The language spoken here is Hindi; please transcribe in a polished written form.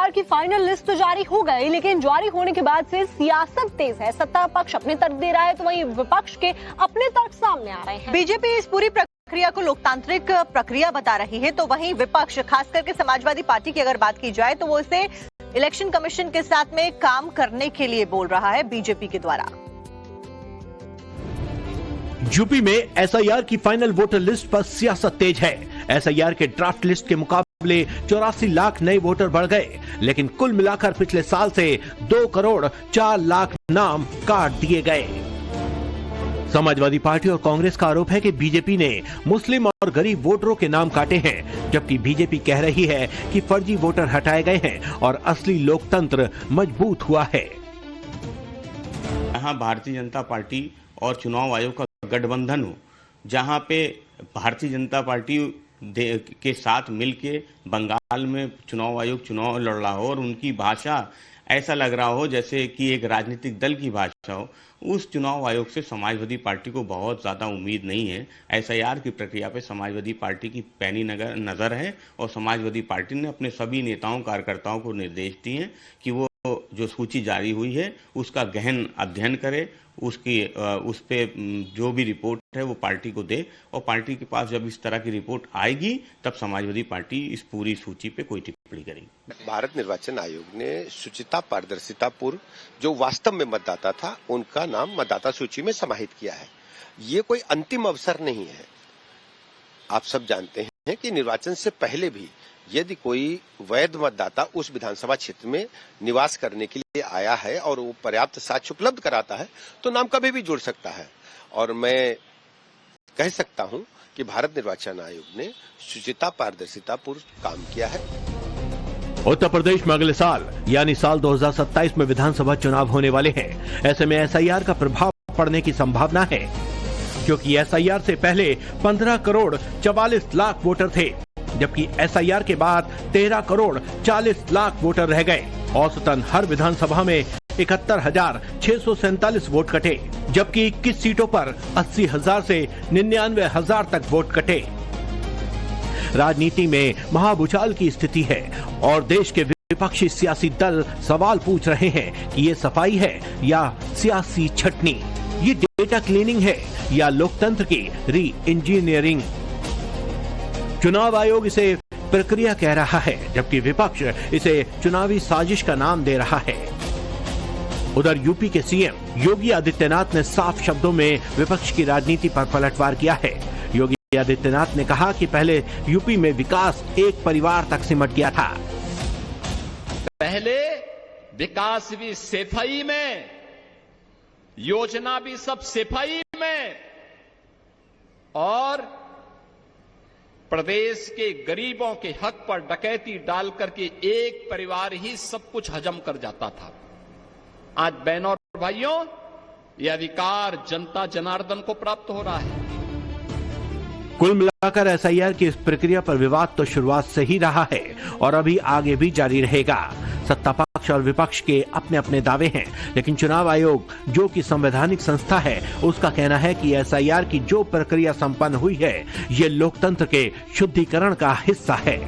एसआईआर की फाइनल लिस्ट तो जारी हो गई, लेकिन जारी होने के बाद से सियासत तेज है। सत्ता पक्ष अपने तर्क दे रहा है तो वहीं विपक्ष के अपने तर्क सामने आ रहे हैं। बीजेपी इस पूरी प्रक्रिया को लोकतांत्रिक प्रक्रिया बता रही है, तो वहीं विपक्ष, खास करके समाजवादी पार्टी की अगर बात की जाए तो वो इसे इलेक्शन कमीशन के साथ में काम करने के लिए बोल रहा है बीजेपी के द्वारा। यूपी में एसआईआर की फाइनल वोटर लिस्ट पर सियासत तेज है। एसआईआर के ड्राफ्ट लिस्ट के मुकाबले 84 लाख नए वोटर बढ़ गए, लेकिन कुल मिलाकर पिछले साल से 2 करोड़ 4 लाख नाम काट दिए गए। समाजवादी पार्टी और कांग्रेस का आरोप है कि बीजेपी ने मुस्लिम और गरीब वोटरों के नाम काटे हैं, जबकि बीजेपी कह रही है कि फर्जी वोटर हटाए गए हैं और असली लोकतंत्र मजबूत हुआ है। यहाँ भारतीय जनता पार्टी और चुनाव आयोग का गठबंधन हो, जहाँ पे भारतीय जनता पार्टी के साथ मिलके बंगाल में चुनाव आयोग चुनाव लड़ रहा हो और उनकी भाषा ऐसा लग रहा हो जैसे कि एक राजनीतिक दल की भाषा हो, उस चुनाव आयोग से समाजवादी पार्टी को बहुत ज़्यादा उम्मीद नहीं है। एसआईआर की प्रक्रिया पे समाजवादी पार्टी की पैनी नज़र है और समाजवादी पार्टी ने अपने सभी नेताओं कार्यकर्ताओं को निर्देश दिए हैं कि वो जो सूची जारी हुई है उसका गहन अध्ययन करे, उस पे जो भी रिपोर्ट है वो पार्टी को दे और पार्टी के पास जब इस तरह की रिपोर्ट आएगी तब समाजवादी पार्टी इस पूरी सूची पे कोई टिप्पणी करेगी। भारत निर्वाचन आयोग ने शुचिता पारदर्शिता पूर्व जो वास्तव में मतदाता था उनका नाम मतदाता सूची में समाहित किया है। ये कोई अंतिम अवसर नहीं है। आप सब जानते हैं कि निर्वाचन से पहले भी यदि कोई वैध मतदाता उस विधानसभा क्षेत्र में निवास करने के लिए आया है और वो पर्याप्त साक्ष्य उपलब्ध कराता है तो नाम कभी भी जुड़ सकता है। और मैं कह सकता हूं कि भारत निर्वाचन आयोग ने शुचिता पारदर्शिता पूर्व काम किया है। उत्तर प्रदेश में अगले साल यानी साल 2027 में विधानसभा चुनाव होने वाले हैं। ऐसे में एसआईआर का प्रभाव पड़ने की संभावना है, क्योंकि एसआईआर से पहले 15 करोड़ 44 लाख वोटर थे, जबकि एसआईआर के बाद 13 करोड़ 40 लाख वोटर रह गए। औसतन हर विधानसभा में 71,647 वोट कटे, जबकि 21 सीटों पर 80,000 से 99,000 तक वोट कटे। राजनीति में महाभूचाल की स्थिति है और देश के विपक्षी सियासी दल सवाल पूछ रहे हैं कि ये सफाई है या सियासी छटनी, ये डेटा क्लीनिंग है या लोकतंत्र की री इंजीनियरिंग। चुनाव आयोग इसे प्रक्रिया कह रहा है, जबकि विपक्ष इसे चुनावी साजिश का नाम दे रहा है। उधर यूपी के सीएम योगी आदित्यनाथ ने साफ शब्दों में विपक्ष की राजनीति पर पलटवार किया है। योगी आदित्यनाथ ने कहा कि पहले यूपी में विकास एक परिवार तक सिमट गया था। पहले विकास भी सफाई में, योजना भी सब सफाई में, और प्रदेश के गरीबों के हक पर डकैती डाल करके एक परिवार ही सब कुछ हजम कर जाता था। आज बहनों और भाइयों, यह अधिकार जनता जनार्दन को प्राप्त हो रहा है। कुल मिलाकर एसआईआर की इस प्रक्रिया पर विवाद तो शुरुआत से ही रहा है और अभी आगे भी जारी रहेगा। सत्ता पक्ष और विपक्ष के अपने अपने दावे हैं, लेकिन चुनाव आयोग जो कि संवैधानिक संस्था है, उसका कहना है कि एसआईआर की जो प्रक्रिया संपन्न हुई है, ये लोकतंत्र के शुद्धिकरण का हिस्सा है।